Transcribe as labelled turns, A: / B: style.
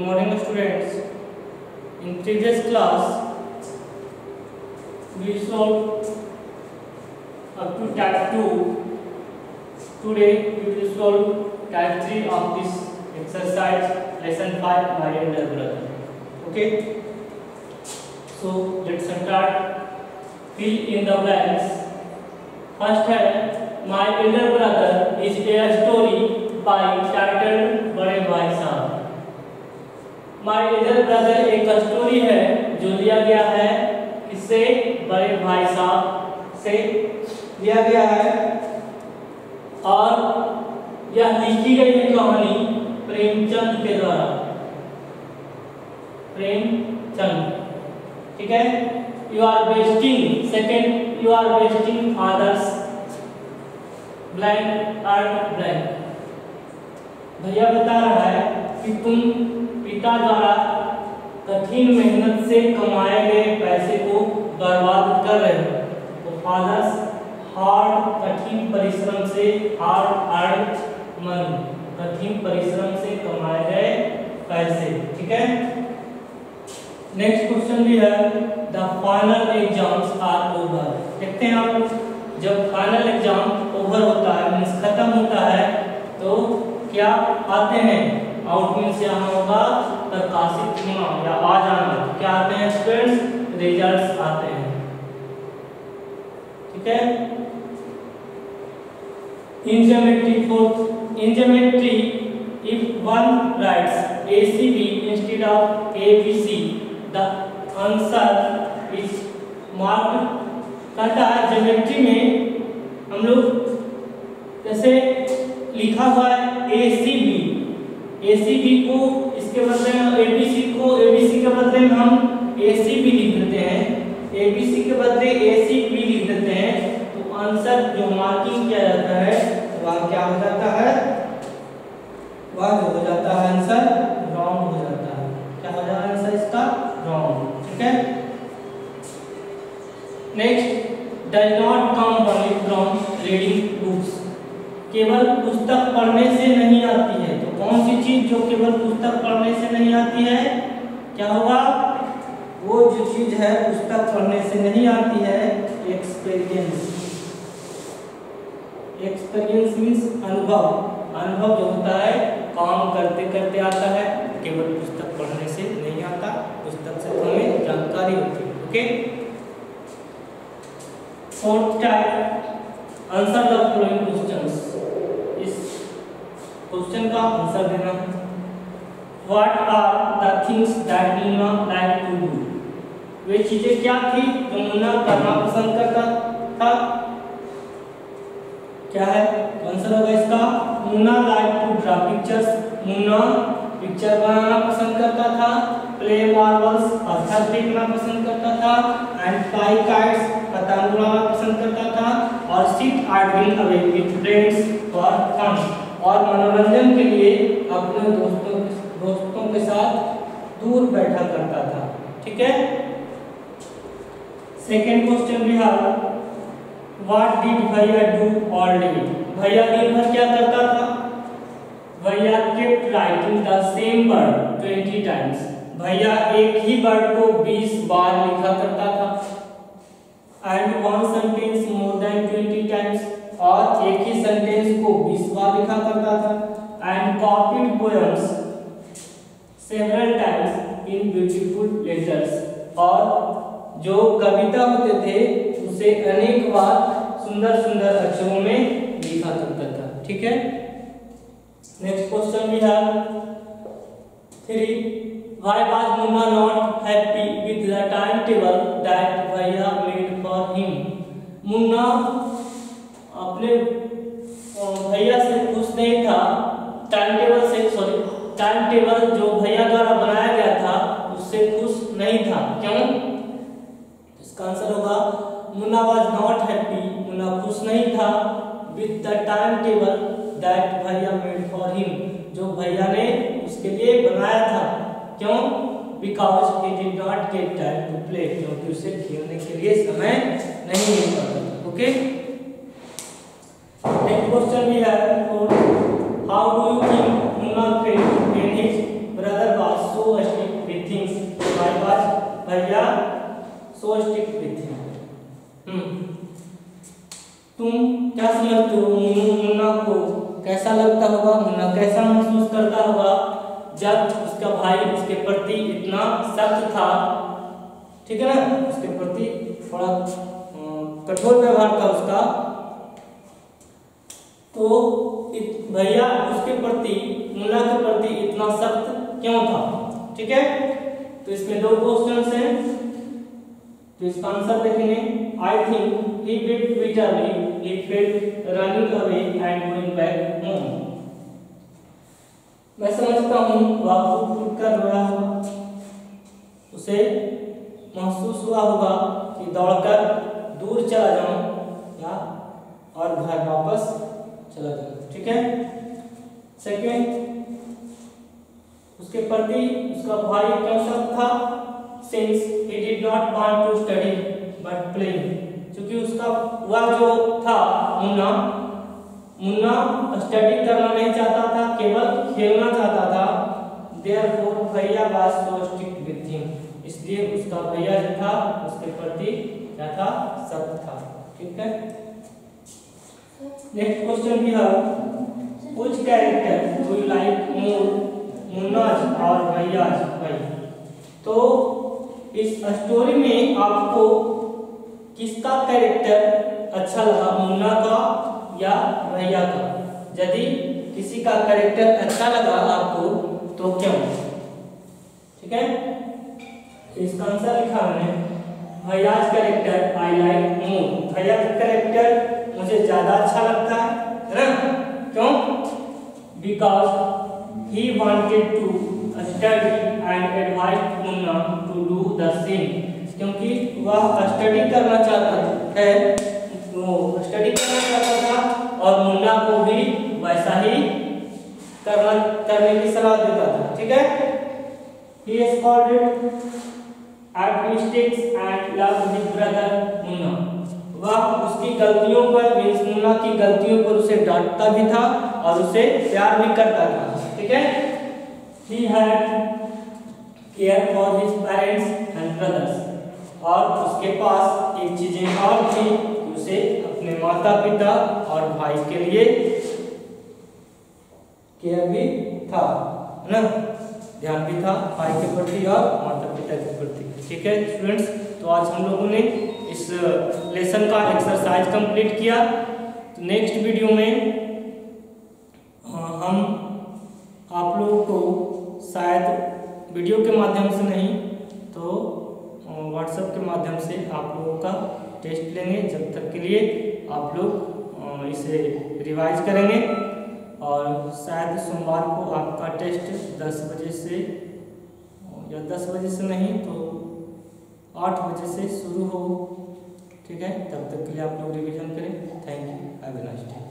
A: morning students. In previous class we solved up to type 2. Today we will solve type 3 of this exercise lesson 5 my elder brother. Okay, so let's start. Fill in the blanks. First है my elder brother is a story by titled बड़े भाई साहब. My elder brother एक story है जो लिया गया है किससे? बड़े भाई साहब से लिया गया है और यह लिखी गई है कहानी प्रेमचंद के द्वारा. प्रेमचंद, ठीक है. You are wasting, second, you are wasting others blank and blank. भैया बता रहा है कि तुम पिता द्वारा कठिन मेहनत से कमाए गए पैसे को बर्बाद कर रहे हो. तो फादर्स हार्ड, कठिन परिश्रम से, हार्ड अर्न मनी, कठिन परिश्रम से कमाए गए पैसे. ठीक है. नेक्स्ट क्वेश्चन भी है the final exams are over. देखते हैं आप, जब फाइनल एग्जाम ओवर होता है मीन्स खत्म होता है तो क्या आते हैं? आउट मीन्स यहाँ होगा प्रकाशित होना या आ जाना. क्या आते हैं स्टूडेंट्स? रिजल्ट्स आते हैं. ठीक है. In geometry if one writes ACB instead of ABC the answer is marked. कहता है ज्योमेट्री में हम लोग जैसे लिखा हुआ है ACB को इसके बदले में ABC के बदले में हम ACB लिख देते हैं, ABC के बदले ACB लिख देते हैं. तो आंसर जो मार्किंग किया जाता है वह क्या हो जाता है? वह जो हो जाता है आंसर रॉन्ग हो जाता है. क्या हो जाता है आंसर इसका? रॉन्ग. ठीक है. Next, does not come only from reading books. केवल पुस्तक पढ़ने से नहीं आती है. तो कौन सी चीज जो केवल पुस्तक पढ़ने से नहीं आती है? क्या होगा? वो जो चीज है पुस्तक पढ़ने से नहीं आती है एक्सपीरियंस. एक्सपीरियंस मीन्स अनुभव. अनुभव जो होता है काम करते करते आता है, केवल पुस्तक पढ़ने से नहीं आता. पुस्तक से हमें जानकारी होती है. Okay. Fourth type, answer the following questions. इस क्वेश्चन का आंसर देना. What are the things that Munna like to do. वे चीजें क्या थी जो मुन्ना करना पसंद करता था? क्या है आंसर होगा इसका? Munna like to draw pictures. Munna picture बनाना पसंद करता था. प्ले मार्बल्स, पत्थर फेंकना पसंद करता था. एंड फ्लाई काइट्स, पतंग उड़ाना पसंद करता था. और sit idling away with friends for fun. और मनोरंजन के लिए अपने दोस्तों के साथ दूर बैठा करता था. ठीक है. सेकेंड क्वेश्चन भी है व्हाट डिड भैया डू ऑल डे. भैया दिन भर क्या करता था? भैया kept writing the same word 20 times. भैया एक ही वर्ड को 20 बार लिखा करता था. and one sentence more than 20 times. और एक ही सेंटेंस को 20 बार लिखा करता था. and copied poems several times in beautiful letters. और जो कविता होते थे उसे अनेक बार सुंदर सुंदर अक्षरों में लिखा करता था. ठीक है. नेक्स्ट क्वेश्चन भी है 3. Why was Munna not happy with the time table that भैया मेड फॉर हिम. मुन्ना अपने भैया से खुश नहीं था. टाइम टेबल जो भैया द्वारा बनाया गया था उससे खुश नहीं था. क्यों? इसका आंसर होगा Munna was not happy. Munna खुश नहीं था with the time table that भैया मेड फॉर हिम. जो भैया ने उसके लिए बनाया था. क्यों? Because he did not get time to play. क्योंकि उसे खेलने के लिए समय नहीं मिल पाता. ओके. नेक्स्ट क्वेश्चन भी है how do you think Munna felt when his brother was समझते हो मुन्ना को कैसा लगता होगा, मुन्ना कैसा महसूस करता होगा जब उसका भाई उसके प्रति इतना सख्त था, ठीक है ना, उसके प्रति थोड़ा कठोर व्यवहार था उसका, तो भैया उसके प्रति मुन्ना के प्रति इतना सख्त क्यों था, ठीक है। तो इसमें 2 क्वेश्चंस हैं, तो इसका आंसर देखेंगे। I think he bit bitterly, he felt running away and going back home। मैं समझता हूँ वह फूट कर रोया होगा, उसे महसूस हुआ होगा कि दौड़कर दूर चला जाऊं या और घर वापस चला जाऊं, ठीक है। सेकेंड, उसके प्रति उसका भाई क्यों सख्त था, since he did not want to study but playing, क्योंकि उसका वह जो था मुन्ना स्टडी करना नहीं चाहता था, केवल खेलना चाहता था। therefore भैया was so strict with him, इसलिए उसका भैया जो था उसके प्रति क्या था, सख्त था, ठीक है। नेक्स्ट क्वेश्चन भी है, which character do you like more, मुन्नाज और भैयाज भाई। तो इस स्टोरी में आपको किसका कैरेक्टर अच्छा लगा, मुन्ना का या भैया का। यदि किसी का कैरेक्टर अच्छा लगा आपको तो क्यों, ठीक है। इसका आंसर लिखा मैंने, भैयाज कैरेक्टर आई लाइक मोर, भैया का कैरेक्टर मुझे ज्यादा अच्छा लगता है ना, क्यों, because he wanted to study and advised Munna to do the same, क्योंकि वह स्टडी करना चाहता है, वो स्टडी करना चाहता था और मुन्ना को भी वैसा ही करने की सलाह देता था, ठीक है। he scolded at mistakes and loved his brother Munna, वह उसकी गलतियों पर मींस मुन्ना की गलतियों पर उसे डांटता भी था और उसे प्यार भी करता था, ठीक है। he had care for his parents and brothers, और उसके पास एक चीजें और थी कि उसे अपने माता पिता और भाई के लिए केयर भी था, है ना, ध्यान भी था भाई के प्रति और माता पिता के प्रति, ठीक है स्टूडेंट्स। तो आज हम लोगों ने इस लेसन का एक्सरसाइज कंप्लीट किया। तो नेक्स्ट वीडियो में हम आप लोगों को शायद वीडियो के माध्यम से नहीं तो व्हाट्सएप के माध्यम से आप लोगों का टेस्ट लेंगे, जब तक के लिए आप लोग इसे रिवाइज करेंगे। और शायद सोमवार को आपका टेस्ट 10 बजे से या 10 बजे से नहीं तो 8 बजे से शुरू हो, ठीक है। तब तक के लिए आप लोग रिवीजन करें। Thank you, have a nice day.